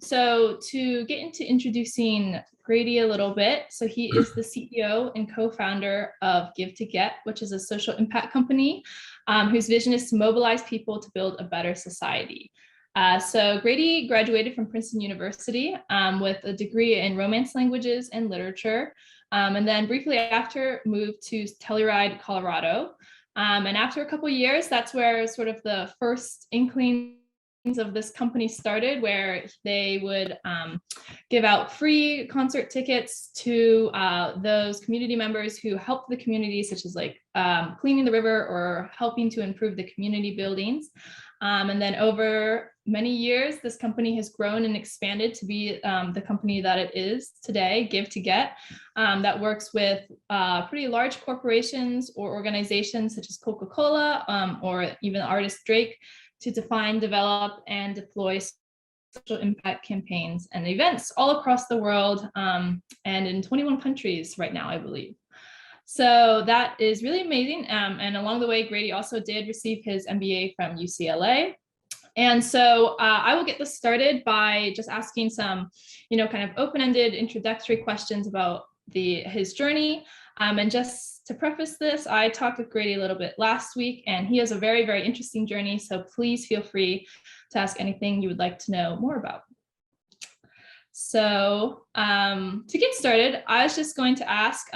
So to get into introducing Grady a little bit, so he is the CEO and co-founder of Give to Get, which is a social impact company whose vision is to mobilize people to build a better society. So Grady graduated from Princeton University with a degree in Romance languages and literature, and then briefly after moved to Telluride, Colorado. And after a couple of years, that's where sort of the first inkling of this company started, where they would give out free concert tickets to those community members who helped the community, such as like cleaning the river or helping to improve the community buildings. And then over many years, this company has grown and expanded to be the company that it is today, Give to Get, that works with pretty large corporations or organizations such as Coca-Cola or even artist Drake, to define, develop, and deploy social impact campaigns and events all across the world and in 21 countries right now, I believe. So that is really amazing. And along the way, Grady also did receive his MBA from UCLA. And so I will get this started by just asking some, kind of open-ended introductory questions about his journey. And just to preface this, I talked with Grady a little bit last week, and he has a very, very interesting journey. So please feel free to ask anything you would like to know more about. So to get started, I was just going to ask,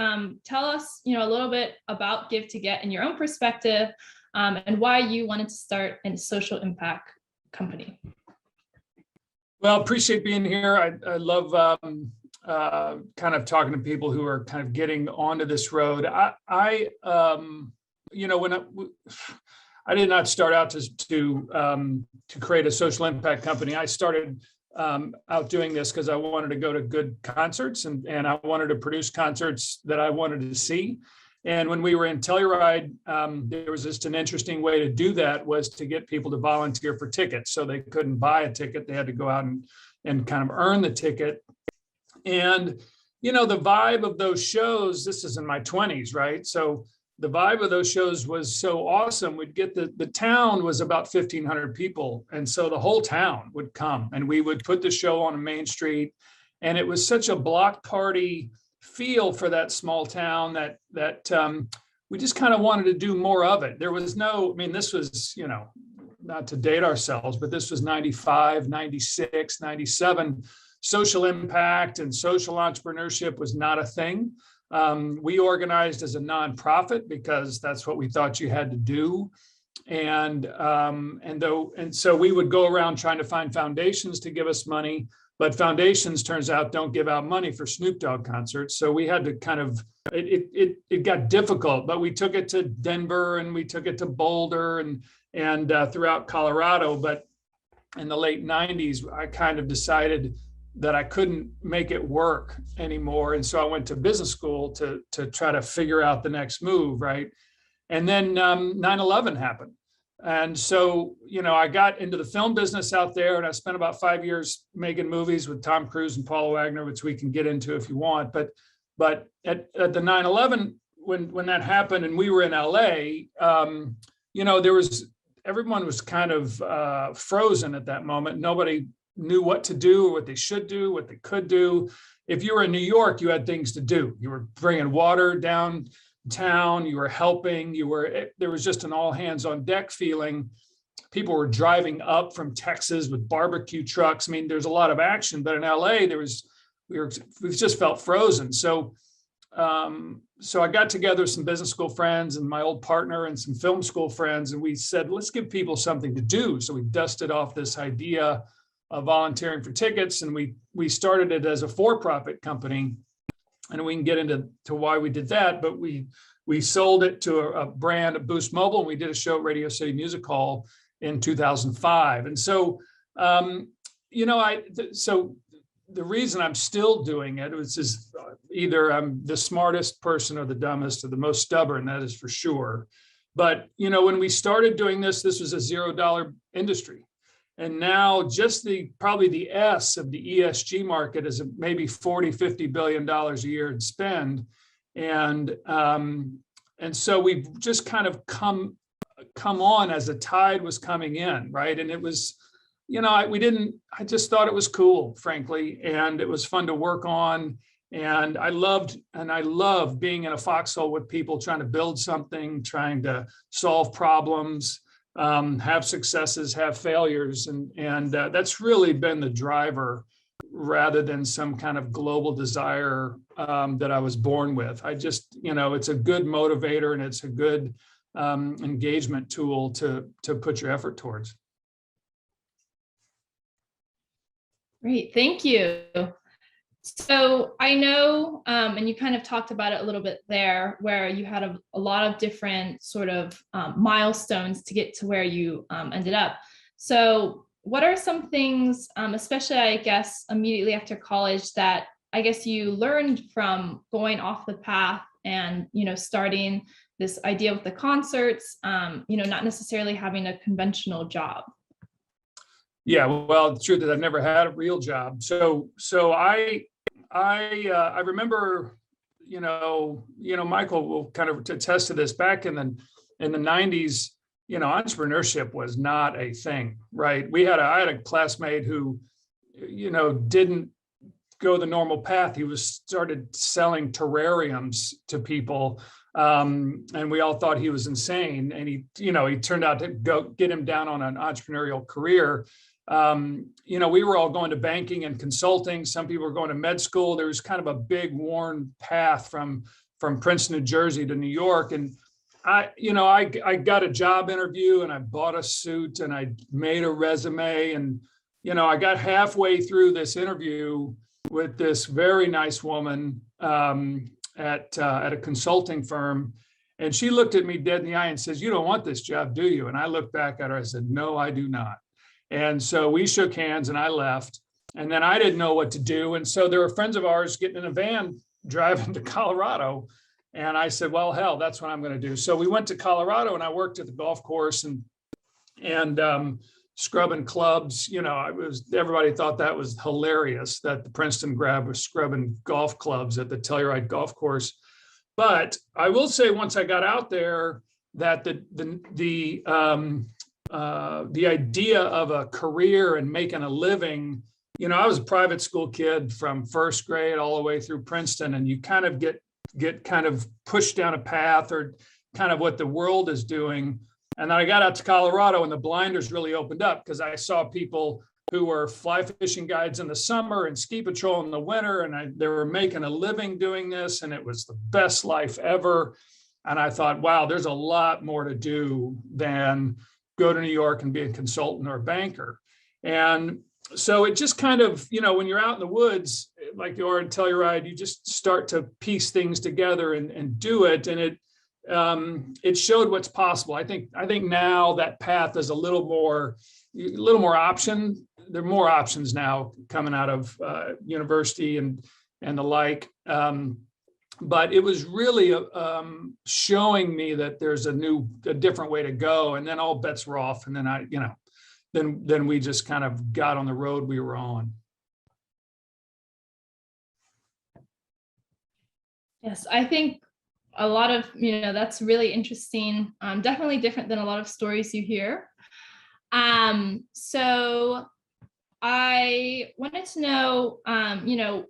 tell us, a little bit about Give to Get in your own perspective, and why you wanted to start a social impact company. Well, appreciate being here. I love kind of talking to people who are kind of getting onto this road. I did not start out to create a social impact company. I started out doing this because I wanted to go to good concerts and I wanted to produce concerts that I wanted to see. And when we were in Telluride, there was just an interesting way to do that, was to get people to volunteer for tickets. So they couldn't buy a ticket. They had to go out and kind of earn the ticket. And, the vibe of those shows, this is in my 20s, right? So the vibe of those shows was so awesome. We'd get the town was about 1,500 people. And so the whole town would come and we would put the show on a main street. And it was such a block party feel for that small town that we just kind of wanted to do more of it. There was this was, not to date ourselves, but this was 95, 96, 97. Social impact and social entrepreneurship was not a thing. We organized as a nonprofit because that's what we thought you had to do. And so we would go around trying to find foundations to give us money, but foundations, turns out, don't give out money for Snoop Dogg concerts. So we had to kind of, it got difficult, but we took it to Denver and we took it to Boulder and throughout Colorado. But in the late 90s, I kind of decided that I couldn't make it work anymore. And so I went to business school to try to figure out the next move, right? And then 9/11 happened. And so, I got into the film business out there and I spent about 5 years making movies with Tom Cruise and Paul Wagner, which we can get into if you want. But at the 9/11, when that happened and we were in LA, everyone was kind of frozen at that moment. Nobody knew what to do or what they should do, what they could do. If you were in New York, you had things to do. You were bringing water downtown, you were helping, there was just an all hands on deck feeling. People were driving up from Texas with barbecue trucks. I mean, there's a lot of action, but in LA, we just felt frozen. So I got together with some business school friends and my old partner and some film school friends, and we said, let's give people something to do. So we dusted off this idea of volunteering for tickets, and we started it as a for-profit company, and we can get into why we did that. But we sold it to a brand, a Boost Mobile, and we did a show at Radio City Music Hall in 2005. And so, so the reason I'm still doing it is either I'm the smartest person or the dumbest or the most stubborn, that is for sure. But when we started doing this was a $0 industry. And now just probably the S of the ESG market is maybe $40-50 billion a year in spend. And so we've just kind of come on as the tide was coming in, right? And it was I just thought it was cool, frankly, and it was fun to work on. And I love being in a foxhole with people trying to build something, trying to solve problems, have successes, have failures. And that's really been the driver rather than some kind of global desire that I was born with. It's a good motivator and it's a good engagement tool to put your effort towards. Great, thank you. So I know, and you kind of talked about it a little bit there, where you had a lot of different sort of milestones to get to where you ended up. So what are some things, especially I guess immediately after college, that I guess you learned from going off the path and, starting this idea with the concerts, not necessarily having a conventional job? Yeah, well, the truth is I've never had a real job. So I remember, Michael will kind of attest to this. Back in the 90s, entrepreneurship was not a thing, right? I had a classmate who, didn't go the normal path. He started selling terrariums to people. And we all thought he was insane. And he turned out to get him down on an entrepreneurial career. We were all going to banking and consulting. Some people were going to med school. There was kind of a big worn path from Princeton, New Jersey to New York. And I got a job interview and I bought a suit and I made a resume. And, I got halfway through this interview with this very nice woman at a consulting firm. And she looked at me dead in the eye and says, "You don't want this job, do you?" And I looked back at her. I said, "No, I do not." And so we shook hands and I left. And then I didn't know what to do. And so there were friends of ours getting in a van driving to Colorado. And I said, well, hell, that's what I'm going to do. So we went to Colorado and I worked at the golf course and scrubbing clubs. Everybody thought that was hilarious that the Princeton grad was scrubbing golf clubs at the Telluride golf course. But I will say, once I got out there, that the idea of a career and making a living, I was a private school kid from first grade all the way through Princeton, and you kind of get kind of pushed down a path or kind of what the world is doing. And then I got out to Colorado and the blinders really opened up, because I saw people who were fly fishing guides in the summer and ski patrol in the winter, and they were making a living doing this, and it was the best life ever. And I thought, wow, there's a lot more to do than go to New York and be a consultant or a banker. And so it just kind of, when you're out in the woods, like you are in Telluride, you just start to piece things together and do it. And it showed what's possible. I think now that path is a little more option. There are more options now coming out of university and the like. But it was really showing me that there's a different way to go. And then all bets were off. And then then we just kind of got on the road we were on. Yes, I think a lot of, that's really interesting. Definitely different than a lot of stories you hear. So I wanted to know,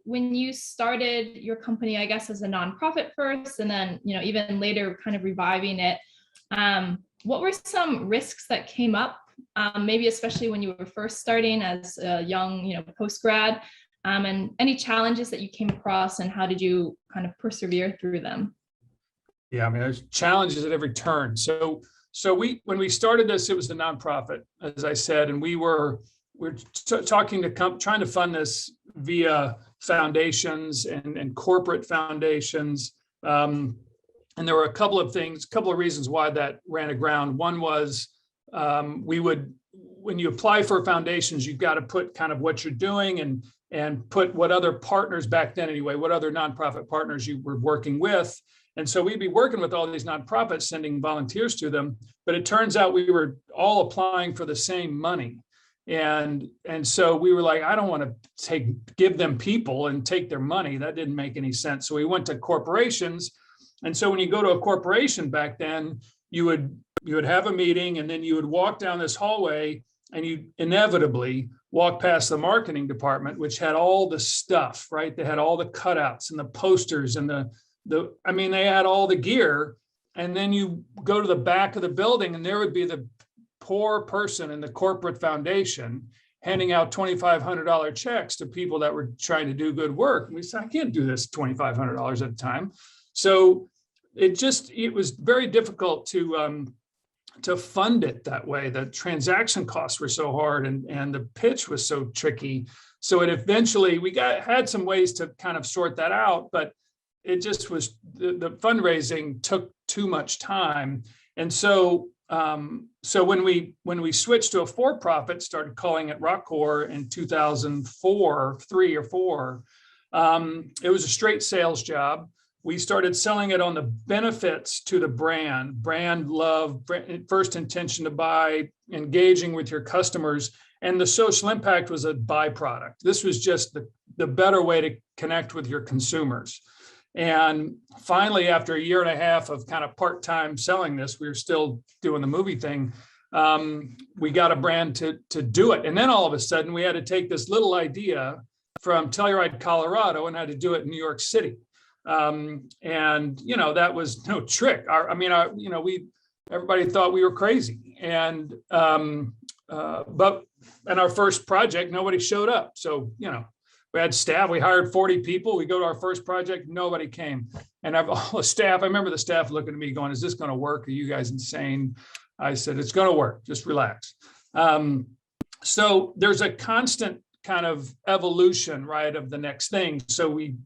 when you started your company, I guess as a nonprofit first, and then, even later kind of reviving it, what were some risks that came up, maybe especially when you were first starting as a young, post-grad, and any challenges that you came across, and how did you kind of persevere through them? Yeah, I mean, there's challenges at every turn. So when we started this, it was a nonprofit, as I said, and we're trying to fund this via foundations and corporate foundations. And there were a couple of reasons why that ran aground. One was when you apply for foundations, you've got to put kind of what you're doing and put what other partners back then anyway, what other nonprofit partners you were working with. And so we'd be working with all these nonprofits, sending volunteers to them. But it turns out we were all applying for the same money. And so we were like, I don't want to give them people and take their money. That didn't make any sense. So we went to corporations. And so when you go to a corporation back then, you would have a meeting, and then you would walk down this hallway, and you inevitably walk past the marketing department, which had all the stuff, right? They had all the cutouts and the posters and I mean, they had all the gear. And then you go to the back of the building and there would be the poor person in the corporate foundation handing out $2,500 checks to people that were trying to do good work. And we said, I can't do this $2,500 at a time. So it was very difficult to fund it that way. The transaction costs were so hard and the pitch was so tricky. So it eventually, had some ways to kind of sort that out, but it just was, the fundraising took too much time. And so when we switched to a for-profit, started calling it Rockcore in 2004, 3 or 4, it was a straight sales job. We started selling it on the benefits to the brand love, first intention to buy, engaging with your customers, and the social impact was a byproduct. This was just the better way to connect with your consumers. And finally, after a year and a half of kind of part-time selling this, we were still doing the movie thing. We got a brand to do it. And then all of a sudden we had to take this little idea from Telluride, Colorado, and had to do it in New York City. And, that was no trick. Everybody thought we were crazy. And, but in our first project, nobody showed up. So, we had staff, we hired 40 people. We go to our first project, nobody came. And all the staff, I remember the staff looking at me going, is this going to work? Are you guys insane? I said, it's going to work. Just relax. So there's a constant kind of evolution, right, of the next thing. So we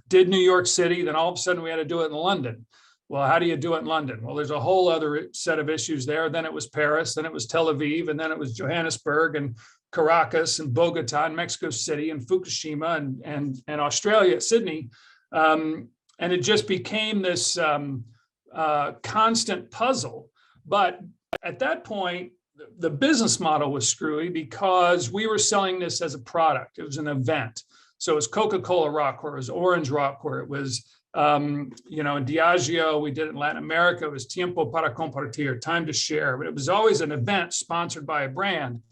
did New York City, then all of a sudden we had to do it in London. Well, how do you do it in London? Well, there's a whole other set of issues there. Then it was Paris, then it was Tel Aviv, and then it was Johannesburg and Caracas and Bogota and Mexico City and Fukushima and Australia, Sydney. And it just became this constant puzzle. But at that point, the business model was screwy because we were selling this as a product. It was an event. So it was Coca-Cola Rockcore, it was Orange Rockcore, it was, in Diageo, we did it in Latin America, it was Tiempo para Compartir, time to share. But it was always an event sponsored by a brand.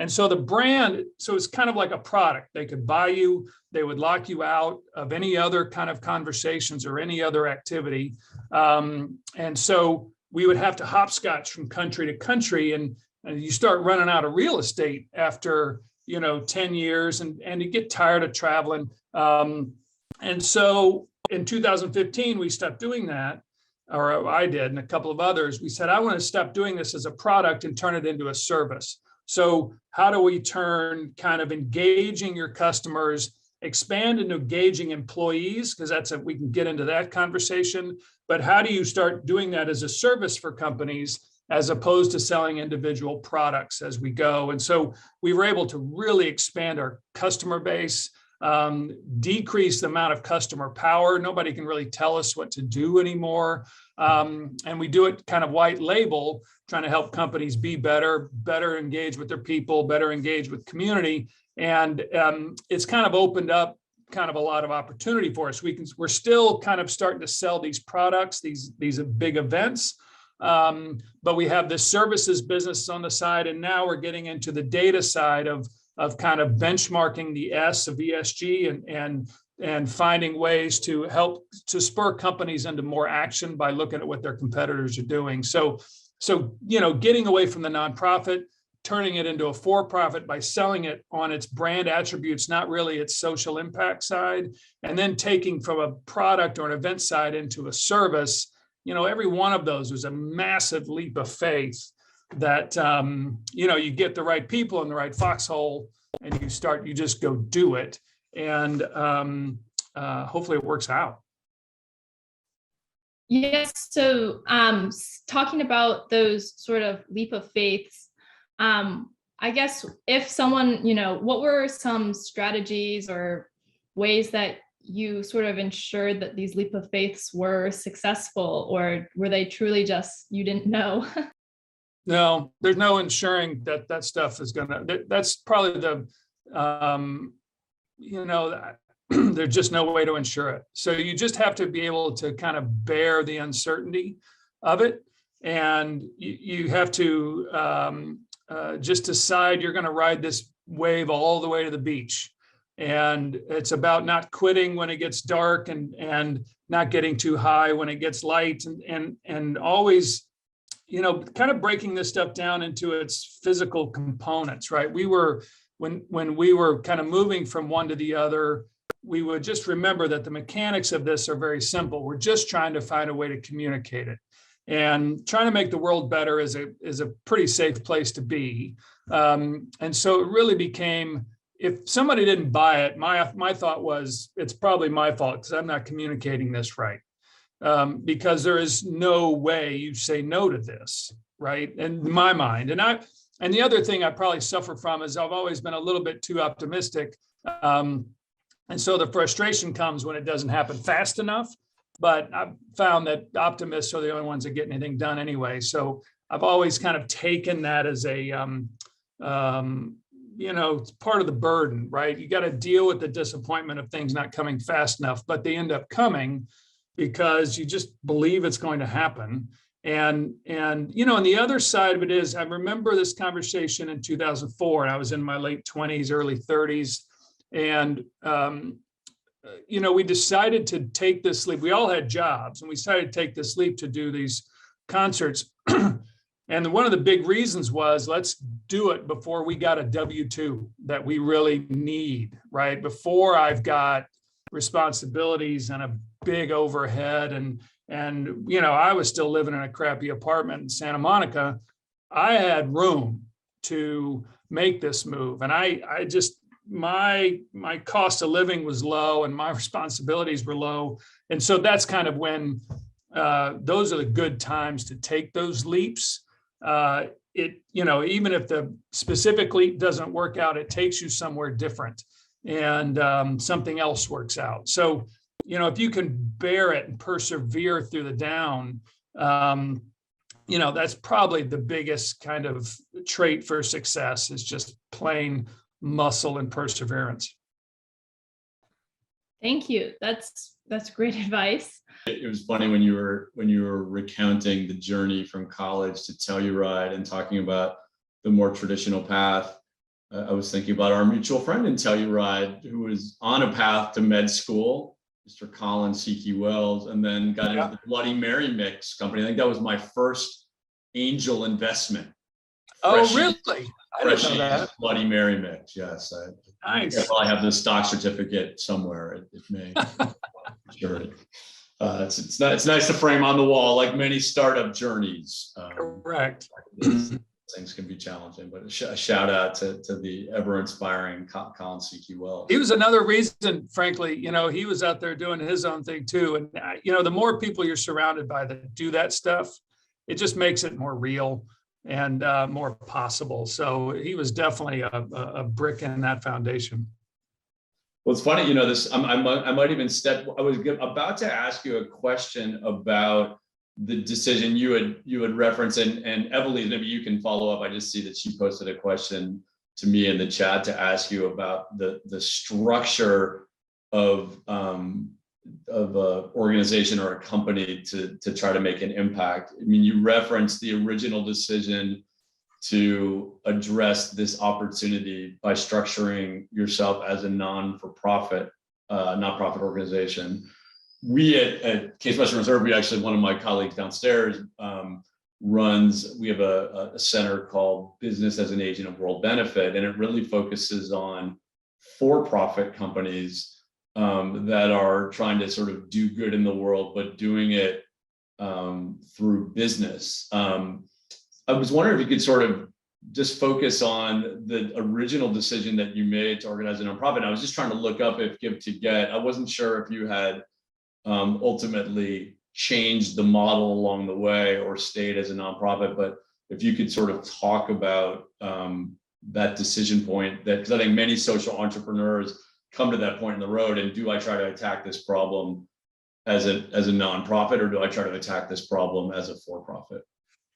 And so the brand, so it's kind of like a product. They could buy you, they would lock you out of any other kind of conversations or any other activity. And so we would have to hopscotch from country to country, and you start running out of real estate after 10 years and you get tired of traveling. And so in 2015, we stopped doing that, or I did, and a couple of others. We said, I want to stop doing this as a product and turn it into a service. So how do we turn kind of engaging your customers, expand into engaging employees? Because we can get into that conversation. But how do you start doing that as a service for companies as opposed to selling individual products as we go? And so we were able to really expand our customer base, decrease the amount of customer power. Nobody can really tell us what to do anymore. And we do it kind of white label, trying to help companies be better engage with their people, better engage with community. And it's kind of opened up kind of a lot of opportunity for us. We're still kind of starting to sell these products, these big events. But we have this services business on the side, and now we're getting into the data side of kind of benchmarking the S of ESG and finding ways to help to spur companies into more action by looking at what their competitors are doing. So getting away from the nonprofit, turning it into a for-profit by selling it on its brand attributes, not really its social impact side, and then taking from a product or an event side into a service. Every one of those was a massive leap of faith that, you get the right people in the right foxhole and you just go do it. And hopefully it works out. Yes. So talking about those sort of leap of faiths, I guess if someone, what were some strategies or ways that you sort of ensured that these leap of faiths were successful, or were they truly just, you didn't know? No, there's no ensuring that stuff is that's probably there's just no way to ensure it. So you just have to be able to kind of bear the uncertainty of it. And you have to just decide you're going to ride this wave all the way to the beach. And it's about not quitting when it gets dark, and not getting too high when it gets light, and always, kind of breaking this stuff down into its physical components, right? When we were kind of moving from one to the other, we would just remember that the mechanics of this are very simple. We're just trying to find a way to communicate it, and trying to make the world better is a pretty safe place to be. And so it really became, if somebody didn't buy it, my thought was, it's probably my fault because I'm not communicating this right. Because there is no way you say no to this, right? In my mind. And the other thing I probably suffer from is I've always been a little bit too optimistic. And so the frustration comes when it doesn't happen fast enough. But I've found that optimists are the only ones that get anything done anyway. So I've always kind of taken that as a, it's part of the burden, right? You got to deal with the disappointment of things not coming fast enough, but they end up coming because you just believe it's going to happen. And the other side of it is, I remember this conversation in 2004, and I was in my late 20s, early 30s. And, we decided to take this leap. We all had jobs, and we decided to take this leap to do these concerts. And one of the big reasons was, let's do it before we got a W-2 that we really need, right? Before I've got responsibilities and a big overhead, and I was still living in a crappy apartment in Santa Monica. I had room to make this move, and I just, my cost of living was low and my responsibilities were low. And so that's kind of when those are the good times to take those leaps. Even if the specific leap doesn't work out, it takes you somewhere different, and something else works out. So, if you can bear it and persevere through the down, that's probably the biggest kind of trait for success, is just plain muscle and perseverance. Thank you. That's great advice. It was funny when you were recounting the journey from college to Telluride and talking about the more traditional path. I was thinking about our mutual friend in Telluride who was on a path to med school, Mr. Colin C.K. Wells, and then got into the Bloody Mary Mix company. I think that was my first angel investment. Really? I didn't know that. Bloody Mary Mix, yes. Nice. I probably have the stock certificate somewhere. It may. Sure. It's nice to frame on the wall, like many startup journeys. Correct. Things can be challenging, but a shout out to the ever inspiring Colin C.K. Wells. He was another reason, frankly, he was out there doing his own thing too. And, the more people you're surrounded by that do that stuff, it just makes it more real and more possible. So he was definitely a brick in that foundation. Well, it's funny, this. I might even step. I was about to ask you a question about the decision you had referenced, and Veale, maybe you can follow up. I just see that she posted a question to me in the chat to ask you about the structure of a organization or a company to try to make an impact. I mean, you referenced the original decision to address this opportunity by structuring yourself as a nonprofit organization. We at Case Western Reserve, one of my colleagues downstairs we have a center called Business as an Agent of World Benefit, and it really focuses on for-profit companies that are trying to sort of do good in the world, but doing it through business. I was wondering if you could sort of just focus on the original decision that you made to organize a nonprofit. I was just trying to look up if Give to Get. I wasn't sure if you had ultimately changed the model along the way or stayed as a nonprofit, but if you could sort of talk about that decision point, because I think many social entrepreneurs come to that point in the road, and do I try to attack this problem as a nonprofit, or do I try to attack this problem as a for-profit?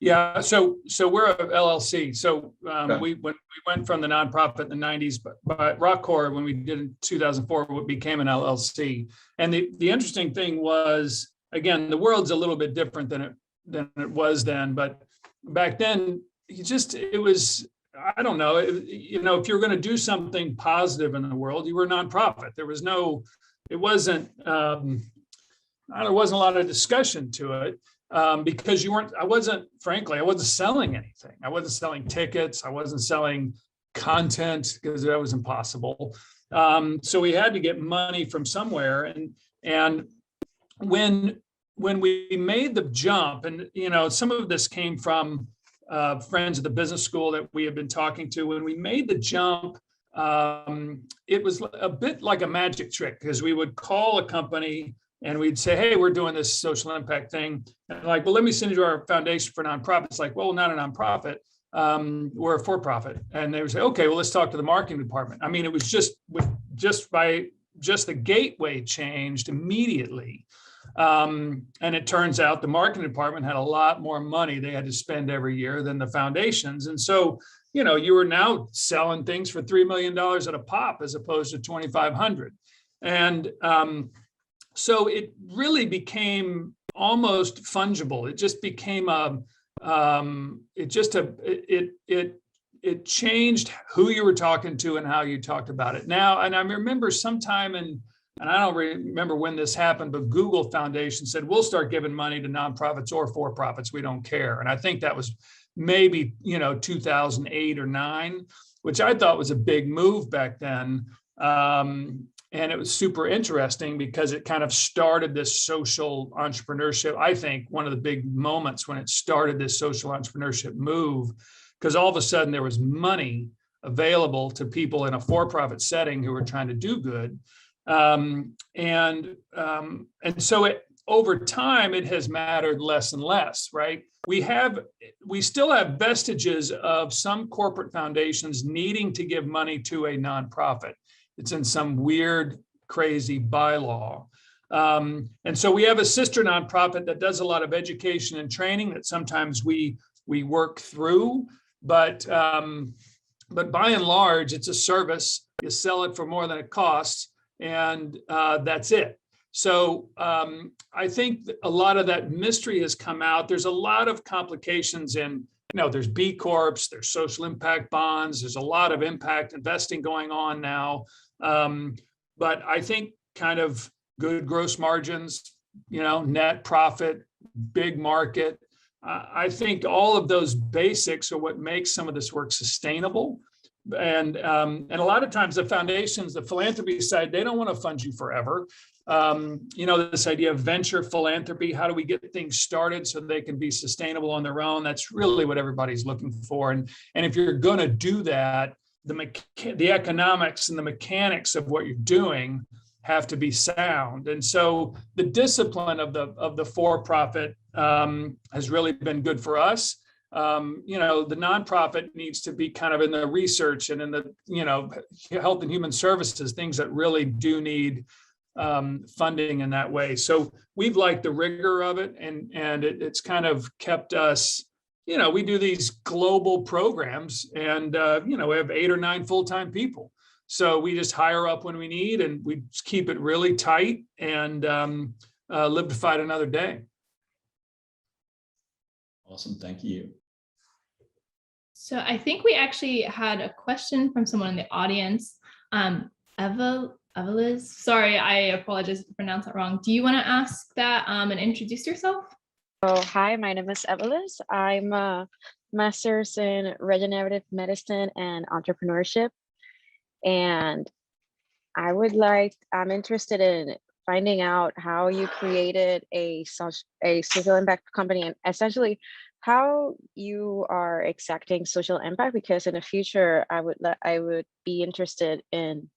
Yeah, so we're a LLC. So when we went from the nonprofit in the 90s, but Rockcore, when we did in 2004, what became an LLC. And the interesting thing was, again, the world's a little bit different than it was then. But back then, it was I don't know, you know, if you're going to do something positive in the world, you were a nonprofit. There was no, it wasn't, there wasn't a lot of discussion to it. Because you weren't, frankly, I wasn't selling anything. I wasn't selling tickets. I wasn't selling content because that was impossible. So we had to get money from somewhere. And when we made the jump, and, you know, some of this came from friends at the business school that we had been talking to, when we made the jump, it was a bit like a magic trick, because we would call a company and we'd say, hey, we're doing this social impact thing. And like, well, let me send you to our foundation for nonprofits. Like, well, we're not a nonprofit. We're a for-profit. And they would say, okay, well, let's talk to the marketing department. I mean, it was just the gateway changed immediately. And it turns out the marketing department had a lot more money they had to spend every year than the foundations. And so, you know, you were now selling things for $3 million at a pop as opposed to 2,500. And so it really became almost fungible. It just became it changed who you were talking to and how you talked about it. Now, and I remember sometime and I don't remember when this happened, but Google Foundation said, we'll start giving money to nonprofits or for-profits. We don't care. And I think that was maybe, you know, 2008 or 9, which I thought was a big move back then. And it was super interesting because it kind of started this social entrepreneurship. I think one of the big moments when it started this social entrepreneurship move, because all of a sudden there was money available to people in a for-profit setting who were trying to do good. And so over time, it has mattered less and less, right? We still have vestiges of some corporate foundations needing to give money to a nonprofit. It's in some weird, crazy bylaw. And so we have a sister nonprofit that does a lot of education and training that sometimes we work through, but by and large, it's a service. You sell it for more than it costs, and that's it. So I think a lot of that mystery has come out. There's a lot of complications in, you know, there's B Corps, there's social impact bonds, there's a lot of impact investing going on now. But I think kind of good gross margins, you know, net profit, big market. I think all of those basics are what makes some of this work sustainable. And a lot of times the foundations, the philanthropy side, they don't want to fund you forever. You know, this idea of venture philanthropy, how do we get things started so they can be sustainable on their own? That's really what everybody's looking for. And if you're going to do that, the economics and the mechanics of what you're doing have to be sound. And so the discipline of the for-profit has really been good for us. You know, the nonprofit needs to be kind of in the research and in the, you know, health and human services, things that really do need funding in that way. So we've liked the rigor of it, and it's kind of kept us, you know, we do these global programs, and you know, we have 8 or 9 full-time people. So we just hire up when we need, and we just keep it really tight and live to fight another day. Awesome, thank you. So I think we actually had a question from someone in the audience. Evelys, sorry, I apologize if I pronounced that wrong. Do you want to ask that and introduce yourself? Oh, hi, my name is Veale. I'm a master's in regenerative medicine and entrepreneurship. And I'm interested in finding out how you created a social impact company, and essentially how you are exacting social impact, because in the future, I would be interested in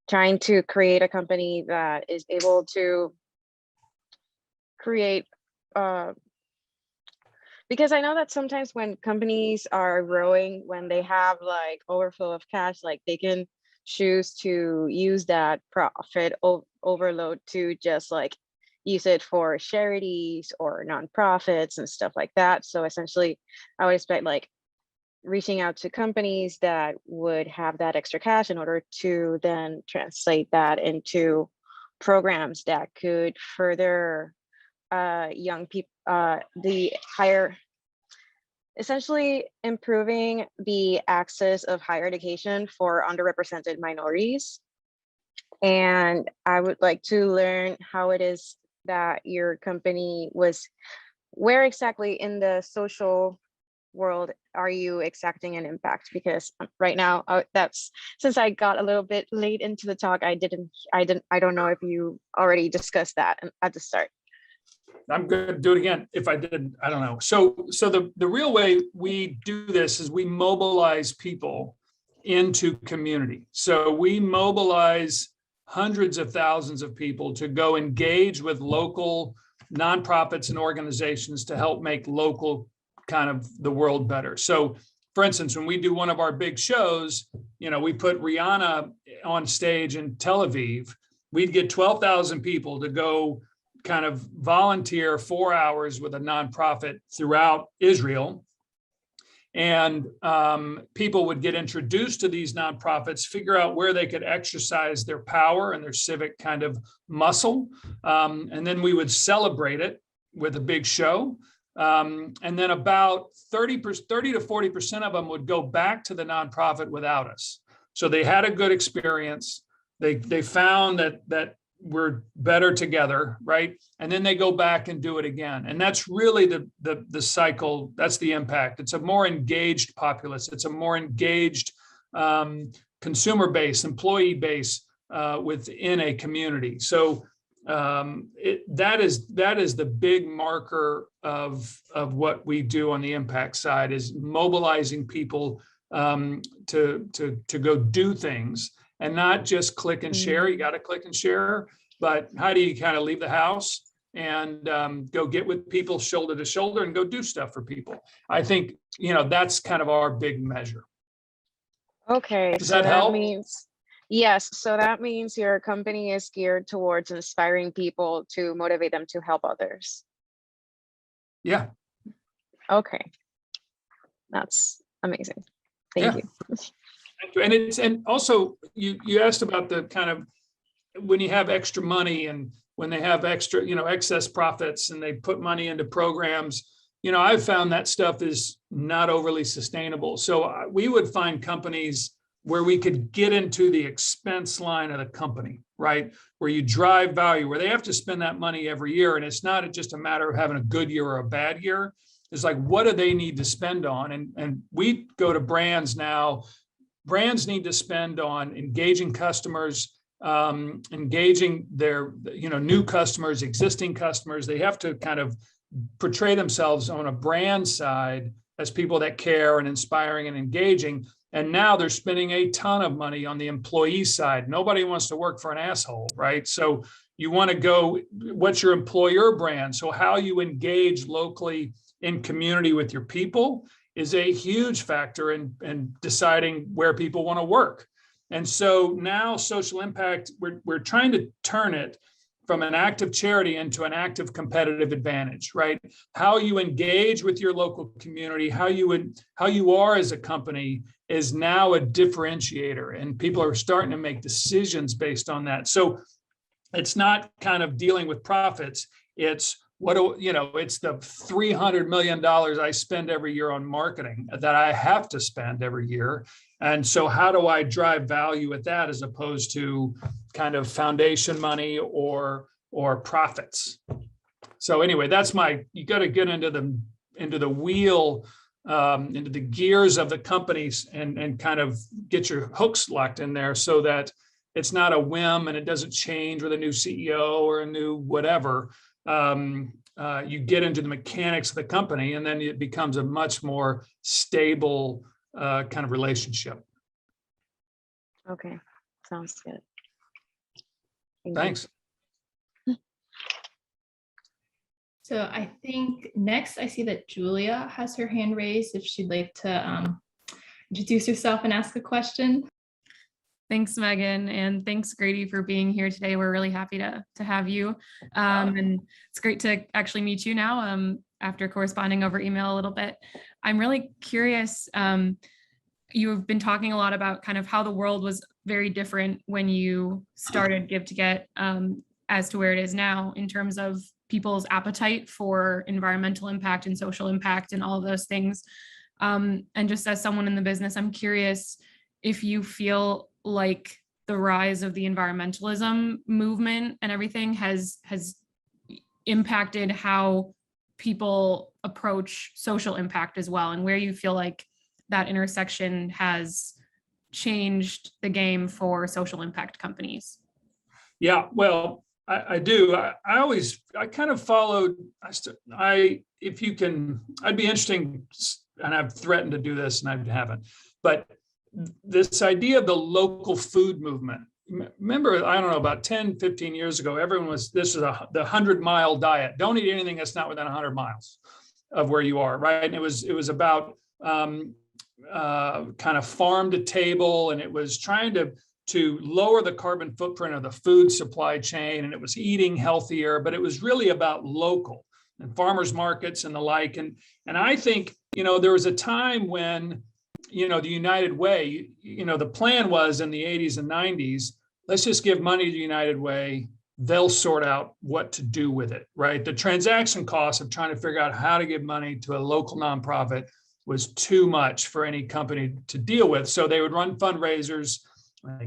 trying to create a company that is able to create because I know that sometimes when companies are growing, when they have like overflow of cash, like they can choose to use that profit overload to just like use it for charities or nonprofits and stuff like that. So essentially, I would expect like reaching out to companies that would have that extra cash in order to then translate that into programs that could further young people, essentially improving the access of higher education for underrepresented minorities. And I would like to learn how it is that your company was, where exactly in the social world are you exacting an impact? Because right now, that's, since I got a little bit late into the talk, I don't know if you already discussed that at the start. I'm going to do it again. If I did, I don't know. So the real way we do this is we mobilize people into community. So we mobilize hundreds of thousands of people to go engage with local nonprofits and organizations to help make local kind of the world better. So for instance, when we do one of our big shows, we put Rihanna on stage in Tel Aviv, we'd get 12,000 people to go kind of volunteer 4 hours with a nonprofit throughout Israel. And people would get introduced to these nonprofits, figure out where they could exercise their power and their civic kind of muscle. And then we would celebrate it with a big show. And then about 30 to 40% of them would go back to the nonprofit without us. So they had a good experience. They found that we're better together, right? And then they go back and do it again. And that's really the cycle. That's the impact. It's a more engaged populace. It's a more engaged consumer base, employee base within a community. So that is the big marker of what we do on the impact side, is mobilizing people to go do things. And not just click and share. You got to click and share, but how do you kind of leave the house and go get with people shoulder to shoulder and go do stuff for people? I think, that's kind of our big measure. Okay. Does that help? Yes. So that means your company is geared towards inspiring people to motivate them to help others. Yeah. Okay. That's amazing. Thank you. And also you asked about the kind of when you have extra money and when they have extra, excess profits and they put money into programs, I've found that stuff is not overly sustainable. So we would find companies where we could get into the expense line of the company, right? Where you drive value, where they have to spend that money every year. And it's not just a matter of having a good year or a bad year. It's like, what do they need to spend on? And we go to brands now. Brands need to spend on engaging customers, engaging their, new customers, existing customers. They have to kind of portray themselves on a brand side as people that care and inspiring and engaging. And now they're spending a ton of money on the employee side. Nobody wants to work for an asshole, right? So you want to go, what's your employer brand? So how you engage locally in community with your people is a huge factor in deciding where people want to work. And so now social impact, we're trying to turn it from an act of charity into an act of competitive advantage, right? How you engage with your local community, how you are as a company is now a differentiator, and people are starting to make decisions based on that. So it's not kind of dealing with profits. It's it's the $300 million I spend every year on marketing that I have to spend every year. And so how do I drive value at that as opposed to kind of foundation money or profits? So anyway, that's you got to get into the wheel, into the gears of the companies and kind of get your hooks locked in there so that it's not a whim and it doesn't change with a new CEO or a new whatever. You get into the mechanics of the company, and then it becomes a much more stable kind of relationship. Okay, sounds good. Thanks. So I think next I see that Julia has her hand raised if she'd like to introduce herself and ask a question. Thanks, Megan, and thanks, Grady, for being here today. We're really happy to have you. And it's great to actually meet you now after corresponding over email a little bit. I'm really curious. You've been talking a lot about kind of how the world was very different when you started Give to Get as to where it is now in terms of people's appetite for environmental impact and social impact and all of those things. And just as someone in the business, I'm curious if you feel like the rise of the environmentalism movement and everything has impacted how people approach social impact as well, and where you feel like that intersection has changed the game for social impact companies. Yeah, well, I do. I kind of followed, if you can, I'd be interesting, and I've threatened to do this and I haven't, but this idea of the local food movement. Remember, I don't know, about 10, 15 years ago, this is the 100-mile diet. Don't eat anything that's not within 100 miles of where you are, right? And it was about kind of farm to table, and it was trying to lower the carbon footprint of the food supply chain, and it was eating healthier, but it was really about local and farmers markets and the like. And I think, there was a time when, the United Way, the plan was in the 80s and 90s, let's just give money to the United Way. They'll sort out what to do with it, right? The transaction costs of trying to figure out how to give money to a local nonprofit was too much for any company to deal with. So they would run fundraisers,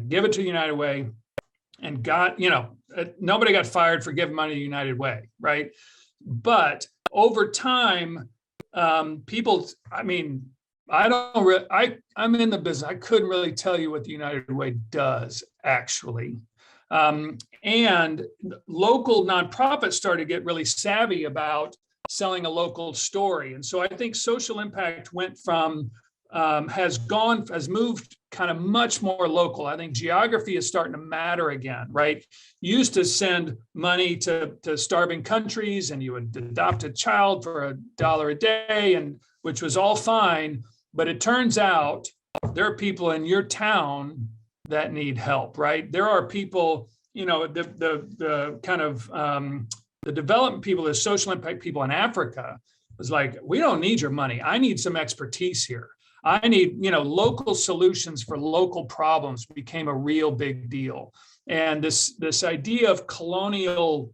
give it to United Way, and nobody got fired for giving money to United Way, right? But over time, people, I'm in the business. I couldn't really tell you what the United Way does, actually. And local nonprofits started to get really savvy about selling a local story. And so I think social impact went from, has moved kind of much more local. I think geography is starting to matter again, right? You used to send money to starving countries, and you would adopt a child for $1 a day, and which was all fine. But it turns out there are people in your town that need help, right? There are people, the kind of the development people, the social impact people in Africa was like, we don't need your money. I need some expertise here. I need, local solutions for local problems became a real big deal. And this idea of colonial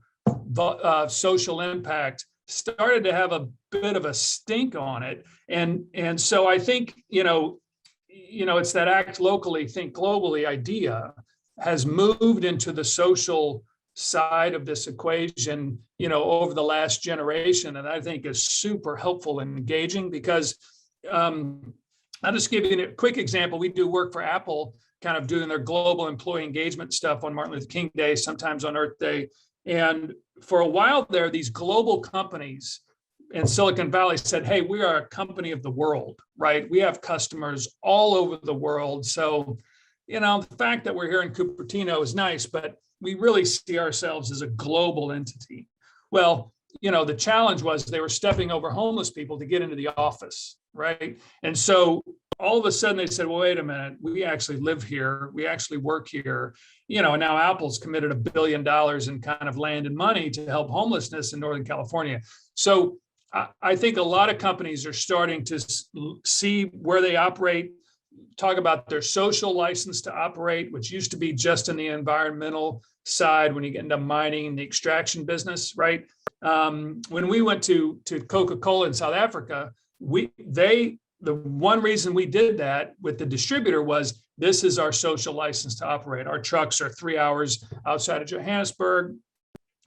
social impact started to have a bit of a stink on it. And so I think, it's that act locally, think globally idea has moved into the social side of this equation, over the last generation. And I think is super helpful and engaging because, I'll just give you a quick example. We do work for Apple, kind of doing their global employee engagement stuff on Martin Luther King Day, sometimes on Earth Day. And for a while there, these global companies in Silicon Valley said, hey, we are a company of the world, right? We have customers all over the world. So, the fact that we're here in Cupertino is nice, but we really see ourselves as a global entity. Well, the challenge was they were stepping over homeless people to get into the office, right? And so all of a sudden they said, well, wait a minute, we actually live here. We actually work here. And now Apple's committed $1 billion in kind of land and money to help homelessness in Northern California. So I think a lot of companies are starting to see where they operate, talk about their social license to operate, which used to be just in the environmental side when you get into mining and the extraction business, right? When we went to Coca-Cola in South Africa, the one reason we did that with the distributor was this is our social license to operate. Our trucks are 3 hours outside of Johannesburg,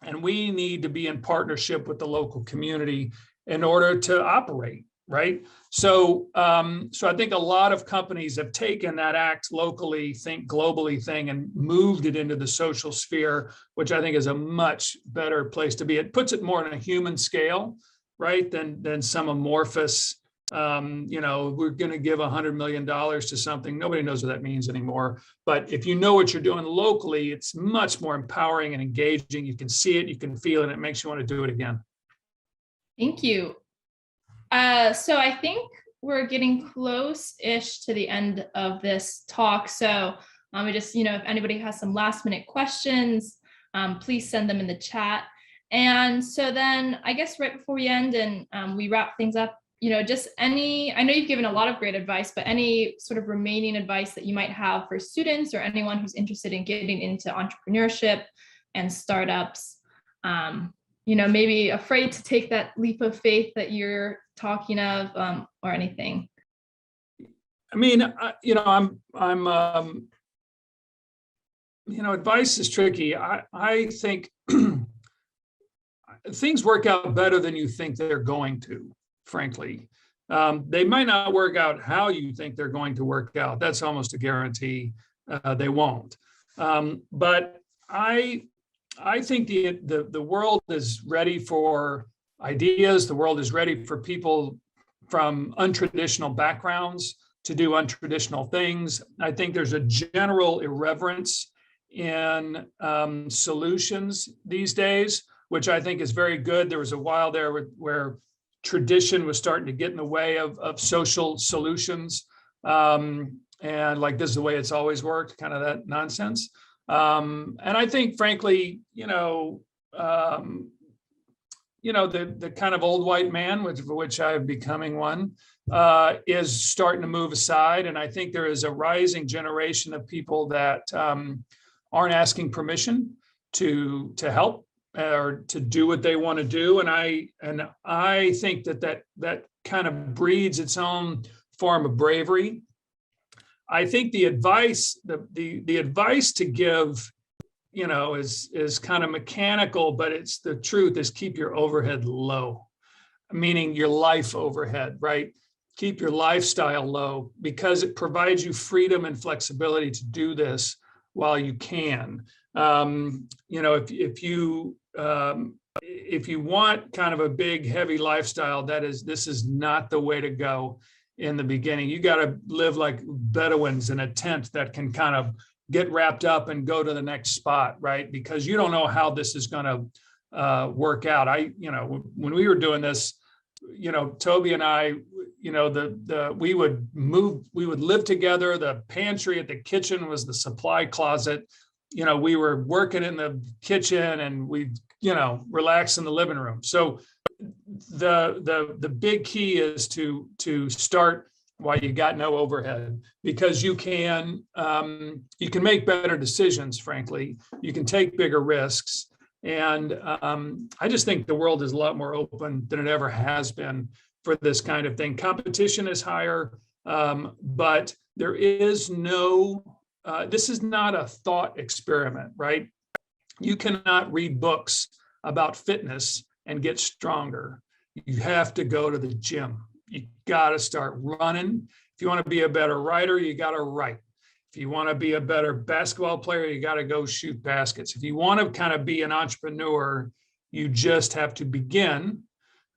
and we need to be in partnership with the local community in order to operate, right? So I think a lot of companies have taken that act locally, think globally thing and moved it into the social sphere, which I think is a much better place to be. It puts it more on a human scale, right? Than some amorphous, we're going to give $100 million to something. Nobody knows what that means anymore. But if you know what you're doing locally, it's much more empowering and engaging. You can see it, you can feel it, and it makes you want to do it again. Thank you. So I think we're getting close-ish to the end of this talk. So we just, if anybody has some last minute questions, please send them in the chat. And so then I guess right before we end and we wrap things up, just I know you've given a lot of great advice, but any sort of remaining advice that you might have for students or anyone who's interested in getting into entrepreneurship and startups, maybe afraid to take that leap of faith that you're talking of, or anything? I mean, advice is tricky. I think things work out better than you think they're going to, frankly. They might not work out how you think they're going to work out. That's almost a guarantee. They won't. But I think the world is ready for ideas. The world is ready for people from untraditional backgrounds to do untraditional things. I think there's a general irreverence in solutions these days, which I think is very good. There was a while there where tradition was starting to get in the way of social solutions. And like, this is the way it's always worked, kind of that nonsense. And I think, frankly, the kind of old white man, which I'm becoming one, is starting to move aside. And I think there is a rising generation of people that aren't asking permission to help or to do what they want to do. And I think that kind of breeds its own form of bravery. I think the advice to give, is kind of mechanical, but it's the truth, is keep your overhead low, meaning your life overhead, right? Keep your lifestyle low, because it provides you freedom and flexibility to do this while you can. If you want kind of a big, heavy lifestyle, this is not the way to go in the beginning. You got to live like Bedouins in a tent that can kind of get wrapped up and go to the next spot, right? Because you don't know how this is going to work out. When we were doing this, Toby and I, we would live together. The pantry at the kitchen was the supply closet. We were working in the kitchen, and we'd, relax in the living room. So the big key is to start while you got no overhead, because you can make better decisions, frankly. You can take bigger risks. And I just think the world is a lot more open than it ever has been for this kind of thing. Competition is higher, but there is this is not a thought experiment, right? You cannot read books about fitness and get stronger. You have to go to the gym. You got to start running. If you want to be a better writer, you got to write. If you want to be a better basketball player, you got to go shoot baskets. If you want to kind of be an entrepreneur, you just have to begin.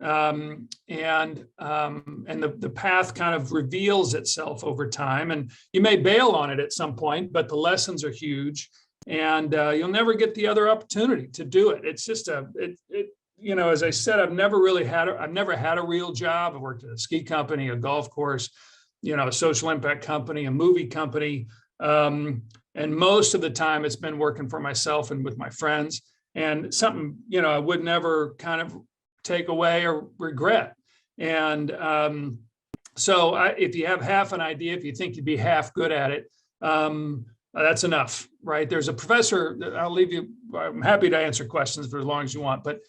And the path kind of reveals itself over time. And you may bail on it at some point, but the lessons are huge. And you'll never get the other opportunity to do it. It's just as I said, I've never had a real job. I've worked at a ski company, a golf course, a social impact company, a movie company. And most of the time it's been working for myself and with my friends, and something, I would never kind of take away or regret. And so if you have half an idea, if you think you'd be half good at it, that's enough, right? There's a professor, I'm happy to answer questions for as long as you want, but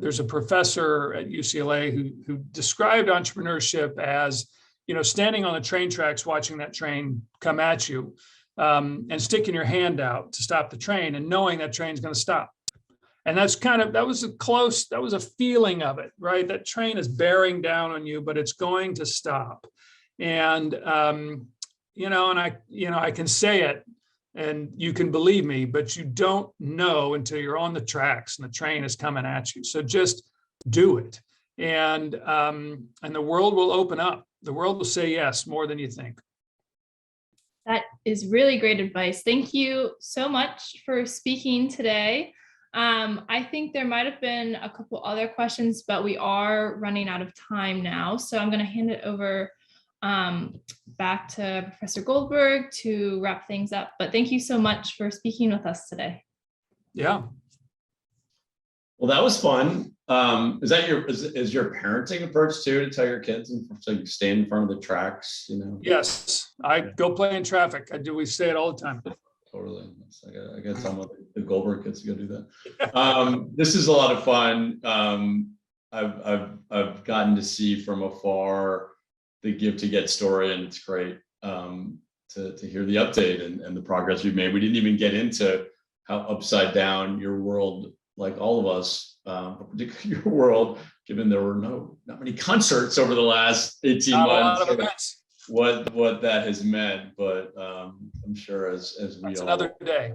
there's a professor at UCLA who described entrepreneurship as, standing on the train tracks, watching that train come at you, and sticking your hand out to stop the train and knowing that train's going to stop. And that was a feeling of it, right? That train is bearing down on you, but it's going to stop. And, I can say it and you can believe me, but you don't know until you're on the tracks and the train is coming at you. So just do it. And the world will open up. The world will say yes more than you think. That is really great advice. Thank you so much for speaking today. I think there might have been a couple other questions, but we are running out of time now. So I'm going to hand it over back to Professor Goldberg to wrap things up. But thank you so much for speaking with us today. Yeah. Well, that was fun. Is that your parenting approach too, to tell your kids and so you stay in front of the tracks, Yes, I go play in traffic. We say it all the time. Totally. I got some of the Goldberg kids to go do that. This is a lot of fun. I've gotten to see from afar the Give to Get story, and it's great to hear the update and the progress you've made. We didn't even get into how upside down your world, like all of us, but particularly your world, given there were not many concerts over the last 18 months. A lot of events. What that has meant, but I'm sure as we That's all, another day.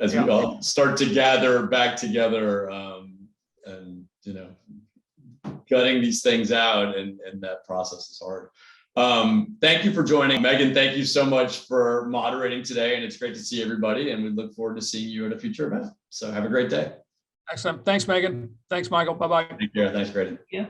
as we all start to gather back together, and gutting these things out, and that process is hard. Thank you for joining, Megan. Thank you so much for moderating today, and it's great to see everybody, and we look forward to seeing you at a future event. So have a great day. Excellent. Thanks, Megan. Thanks, Michael. Bye-bye. Take care. Thanks, Grady. Yeah.